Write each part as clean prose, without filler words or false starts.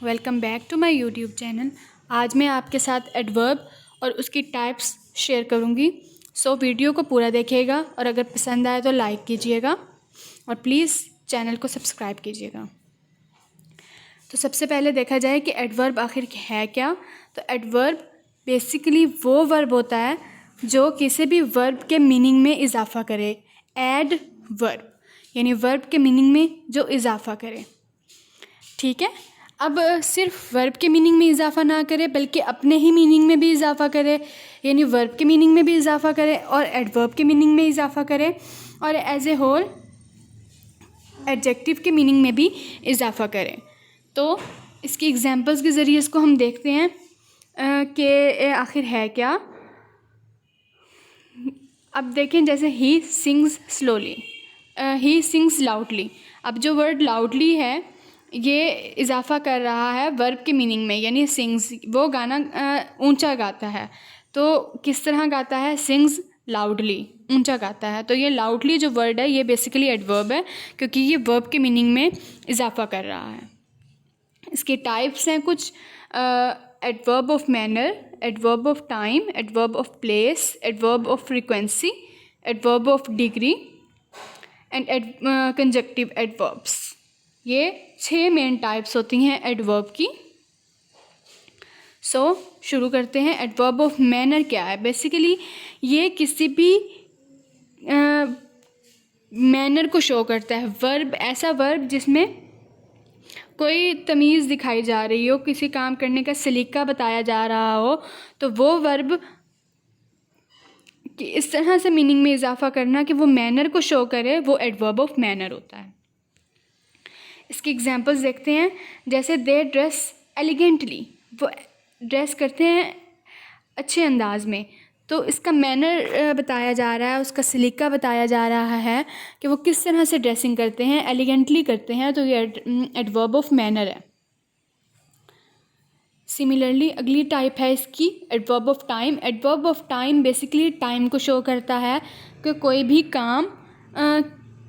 Welcome back to my YouTube channel. आज मैं आपके साथ एडवर्ब और उसकी टाइप्स शेयर करूंगी। सो वीडियो को पूरा देखिएगा और अगर पसंद आए तो लाइक कीजिएगा और प्लीज़ चैनल को सब्सक्राइब कीजिएगा। तो सबसे पहले देखा जाए कि एडवर्ब आखिर है क्या। तो एडवर्ब बेसिकली वो वर्ब होता है जो किसी भी वर्ब के मीनिंग में इजाफा करे। एड वर्ब यानी वर्ब के मीनिंग में जो इजाफा करे, ठीक है। अब सिर्फ वर्ब के मीनिंग में इजाफा ना करे बल्कि अपने ही मीनिंग में भी इजाफा करे, यानी वर्ब के मीनिंग में भी इजाफा करे और एडवर्ब के मीनिंग में इजाफा करे और एज ए होल एडजेक्टिव के मीनिंग में भी इजाफा करे। तो इसकी एग्जांपल्स के ज़रिए इसको हम देखते हैं कि आखिर है क्या। अब देखें, जैसे he sings slowly, he sings loudly. अब जो वर्ड लाउडली है ये इजाफा कर रहा है वर्ब के मीनिंग में, यानी सिंग्स वो गाना ऊंचा गाता है। तो किस तरह गाता है? सिंग्स लाउडली, ऊंचा गाता है। तो ये लाउडली जो वर्ड है ये बेसिकली एडवर्ब है क्योंकि ये वर्ब के मीनिंग में इजाफा कर रहा है। इसके टाइप्स हैं कुछ: adverb of manner, adverb of time, adverb of place, adverb of frequency, adverb of degree and conjunctive adverbs. ये 6 मेन टाइप्स होती हैं एडवर्ब की। सो शुरू करते हैं। एडवर्ब ऑफ मैनर क्या है? बेसिकली ये किसी भी मैनर को शो करता है। वर्ब, ऐसा वर्ब जिसमें कोई तमीज़ दिखाई जा रही हो, किसी काम करने का सलीका बताया जा रहा हो, तो वो वर्ब कि इस तरह से मीनिंग में इजाफा करना कि वो मैनर को शो करे, वो एडवर्ब ऑफ मैनर होता है। इसकी एग्जांपल्स देखते हैं। जैसे दे ड्रेस एलिगेंटली, वो ड्रेस करते हैं अच्छे अंदाज में। तो इसका मैनर बताया जा रहा है, उसका सलीका बताया जा रहा है कि वो किस तरह से ड्रेसिंग करते हैं, एलिगेंटली करते हैं। तो ये एडवर्ब ऑफ मैनर है। सिमिलरली अगली टाइप है इसकी adverb of time. Adverb of time basically time को शो करता है कि कोई भी काम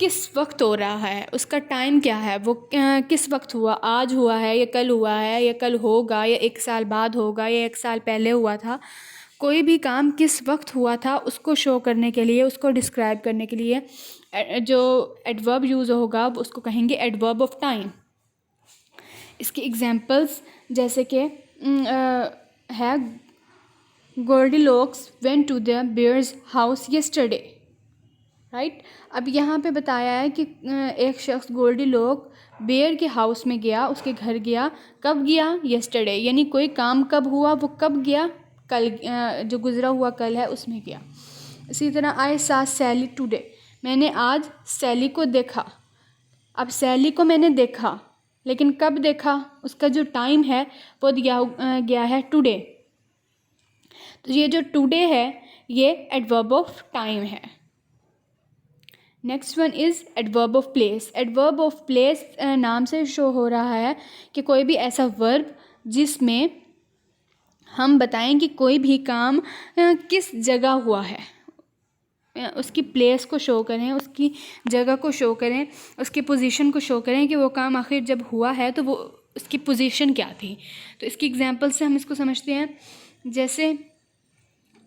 किस वक्त हो रहा है, उसका टाइम क्या है, वो किस वक्त हुआ, आज हुआ है या कल हुआ है या कल होगा या 1 साल बाद होगा या 1 साल पहले हुआ था। कोई भी काम किस वक्त हुआ था उसको शो करने के लिए, उसको डिस्क्राइब करने के लिए जो एडवर्ब यूज़ होगा उसको कहेंगे एडवर्ब ऑफ टाइम। इसकी एग्जांपल्स जैसे कि है Goldilocks went to the bears house yesterday, right. अब यहाँ पे बताया है कि एक शख्स गोल्डीलॉक बेयर के हाउस में गया, उसके घर गया। कब गया? येस्टरडे, यानी कोई काम कब हुआ, वो कब गया? कल, जो गुज़रा हुआ कल है उसमें गया। इसी तरह आई सा सैली टुडे, मैंने आज सैली को देखा। अब सैली को मैंने देखा लेकिन कब देखा, उसका जो टाइम है वो दिया गया है टुडे। तो ये जो टुडे है ये एडवर्ब ऑफ टाइम है। Next one is adverb of place. Adverb of place नाम से शो हो रहा है कि कोई भी ऐसा वर्ब जिसमें हम बताएं कि कोई भी काम किस जगह हुआ है, उसकी प्लेस को शो करें, उसकी जगह को शो करें, उसकी पोजीशन को शो करें कि वो काम आखिर जब हुआ है तो वो उसकी पोजीशन क्या थी। तो इसकी एग्जांपल से हम इसको समझते हैं। जैसे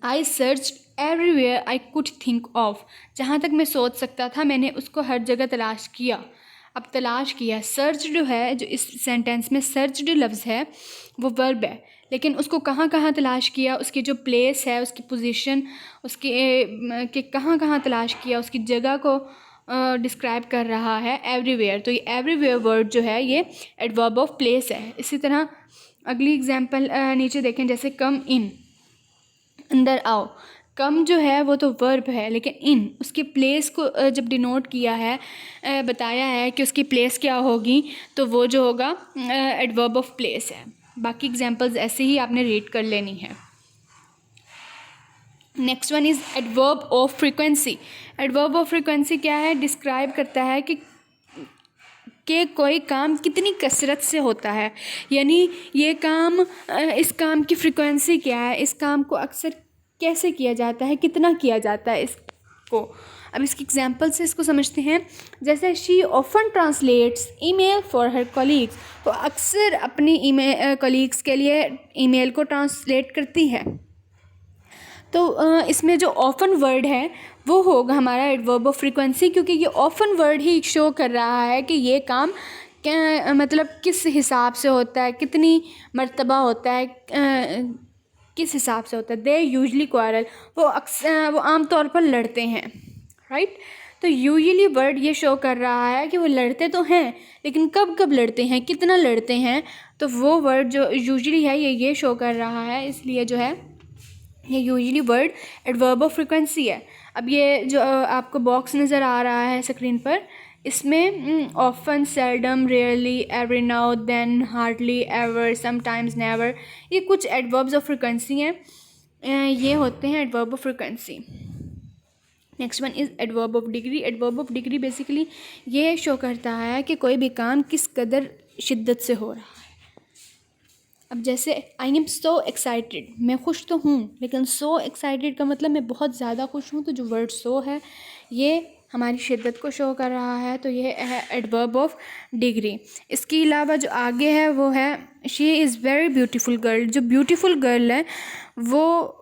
I search everywhere I could think of, जहाँ तक मैं सोच सकता था मैंने उसको हर जगह तलाश किया। अब तलाश किया, सर्च जो है, जो इस सेंटेंस में सर्च लफ्ज़ है वो वर्ब है, लेकिन उसको कहाँ कहाँ तलाश किया, उसकी जो प्लेस है, उसकी पोजीशन, उसके कि कहाँ कहाँ तलाश किया, उसकी जगह को डिस्क्राइब कर रहा है एवरीवेयर। तो ये एवरीवेयर वर्ड जो है ये एडवर्ब ऑफ प्लेस है। इसी तरह अगली एग्जांपल नीचे देखें, जैसे कम इन, अंदर आओ। कम जो है वो तो वर्ब है, लेकिन इन उसकी प्लेस को जब डिनोट किया है, बताया है कि उसकी प्लेस क्या होगी, तो वो जो होगा एडवर्ब ऑफ प्लेस है। बाकी एग्जांपल्स ऐसे ही आपने रीड कर लेनी है। Next one is adverb of frequency. Adverb of frequency क्या है? डिस्क्राइब करता है कि कोई काम कितनी कसरत से होता है, यानी ये काम, इस काम की फ्रीक्वेंसी क्या है, इस काम को अक्सर कैसे किया जाता है, कितना किया जाता है इसको। अब इसकी एग्जांपल से इसको समझते हैं। जैसे she often translates email for her colleagues, तो अक्सर अपनी ईमेल कलीग्स के लिए ईमेल को ट्रांसलेट करती है। तो इसमें जो ऑफन वर्ड है वो होगा हमारा एडवर्ब ऑफ फ्रीक्वेंसी, क्योंकि ये ऑफन वर्ड ही शो कर रहा है कि ये काम क्या मतलब किस हिसाब से होता है, कितनी मर्तबा होता है, किस हिसाब से होता है। दे यूजली क्वारल, वो आम तौर पर लड़ते हैं, राइट। तो यूजली वर्ड ये शो कर रहा है कि वो लड़ते तो हैं, लेकिन कब कब लड़ते हैं, कितना लड़ते हैं, तो वो वर्ड जो यूजली है ये शो कर रहा है, इसलिए जो है ये usually word adverb of frequency है। अब ये जो आपको बॉक्स नज़र आ रहा है स्क्रीन पर, इसमें often, seldom, rarely, every now then, hardly, ever, sometimes, never, ये कुछ एडवर्ब्स ऑफ फ्रीक्वेंसी हैं। ये होते हैं adverb of frequency. Next one is adverb of degree. Adverb of degree basically ये शो करता है कि कोई भी काम किस कदर शिद्दत से हो रहा है। अब जैसे आई एम सो एक्साइटेड, मैं खुश तो हूँ, लेकिन सो एक्साइटेड का मतलब मैं बहुत ज़्यादा खुश हूँ, तो जो वर्ड सो है ये हमारी शिद्दत को शो कर रहा है, तो ये है एडवर्ब ऑफ डिग्री। इसके अलावा जो आगे है वो है she is very beautiful girl. जो ब्यूटीफुल गर्ल है वो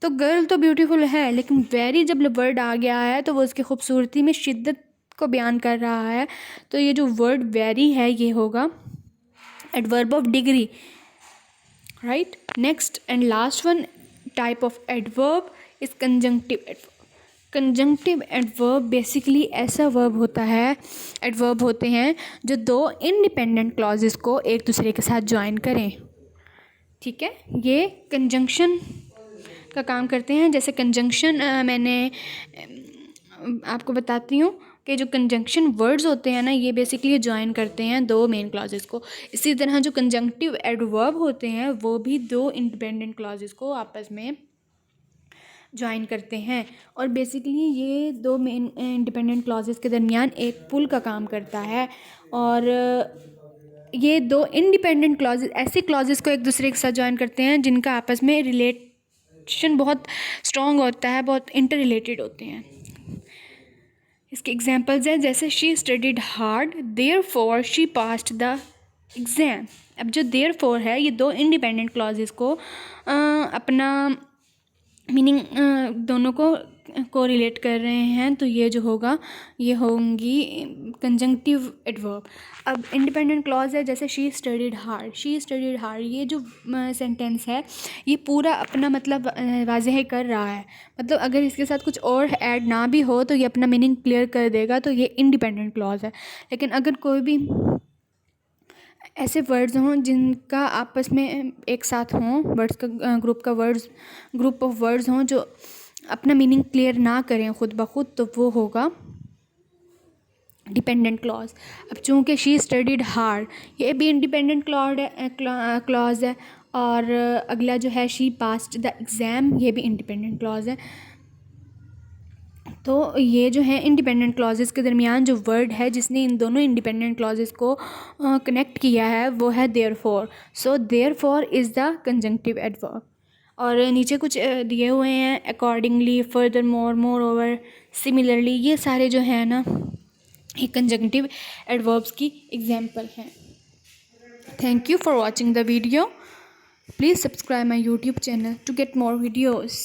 तो गर्ल तो ब्यूटीफुल है, लेकिन वेरी जब वर्ड आ गया है तो वो उसकी खूबसूरती में शिद्दत को बयान कर रहा है, तो ये जो वर्ड वेरी है ये होगा adverb of degree, right. Next and last one type of adverb is conjunctive adverb. Conjunctive adverb basically ऐसा वर्ब होता है, एडवर्ब होते हैं जो दो इंडिपेंडेंट क्लॉजेस को एक दूसरे के साथ ज्वाइन करें, ठीक है। ये कंजंक्शन का काम करते हैं। जैसे कंजंक्शन मैंने आपको बताती हूँ कि जो कंजंक्शन वर्ड्स होते हैं ना, ये बेसिकली ज्वाइन करते हैं दो मेन क्लॉजेस को। इसी तरह जो कंजंक्टिव एडवर्ब होते हैं वो भी दो इंडिपेंडेंट क्लॉजेस को आपस में ज्वाइन करते हैं, और बेसिकली ये दो मेन इंडिपेंडेंट क्लॉजेस के दरमियान एक पुल का काम करता है। और ये दो इंडिपेंडेंट क्लॉजेस ऐसे क्लॉजेस को एक दूसरे के साथ ज्वाइन करते हैं जिनका आपस में रिलेशन बहुत स्ट्रॉन्ग होता है, बहुत इंटर रिलेटेड होते हैं। इसके एग्जांपल्स हैं जैसे she studied hard therefore she passed the exam. अब जो देयरफॉर है ये दो इंडिपेंडेंट क्लॉजेस को अपना मीनिंग दोनों को रिलेट कर रहे हैं, तो ये जो होगा ये होंगी कंजंक्टिव एडवर्ब। अब इंडिपेंडेंट क्लॉज है जैसे she studied hard, she studied hard, ये जो सेंटेंस है ये पूरा अपना मतलब वाज़ेह कर रहा है, मतलब अगर इसके साथ कुछ और ऐड ना भी हो तो ये अपना मीनिंग क्लियर कर देगा, तो ये इंडिपेंडेंट क्लॉज है। लेकिन अगर कोई भी ऐसे वर्ड्स हों जिनका आपस में एक साथ हों, वर्ड्स का ग्रुप ऑफ वर्ड्स हों जो अपना मीनिंग क्लियर ना करें खुद ब खुद, तो वो होगा डिपेंडेंट क्लॉज। अब चूँकि शी स्टडीड हार्ड ये भी इंडिपेंडेंट क्लॉज है, और अगला जो है शी पास्ड द एग्ज़ाम ये भी इंडिपेंडेंट क्लॉज है। तो ये जो है इंडिपेंडेंट क्लॉजेस के दरमियान जो वर्ड है जिसने इन दोनों इंडिपेंडेंट क्लॉजेस को कनेक्ट किया है वो है therefore. So therefore is the conjunctive adverb. और नीचे कुछ दिए हुए हैं accordingly, furthermore, moreover, similarly, ये सारे जो है ना ये कंजंक्टिव एडवर्ब्स की एग्जांपल हैं। Thank you for watching the video. Please subscribe my YouTube channel to get more videos.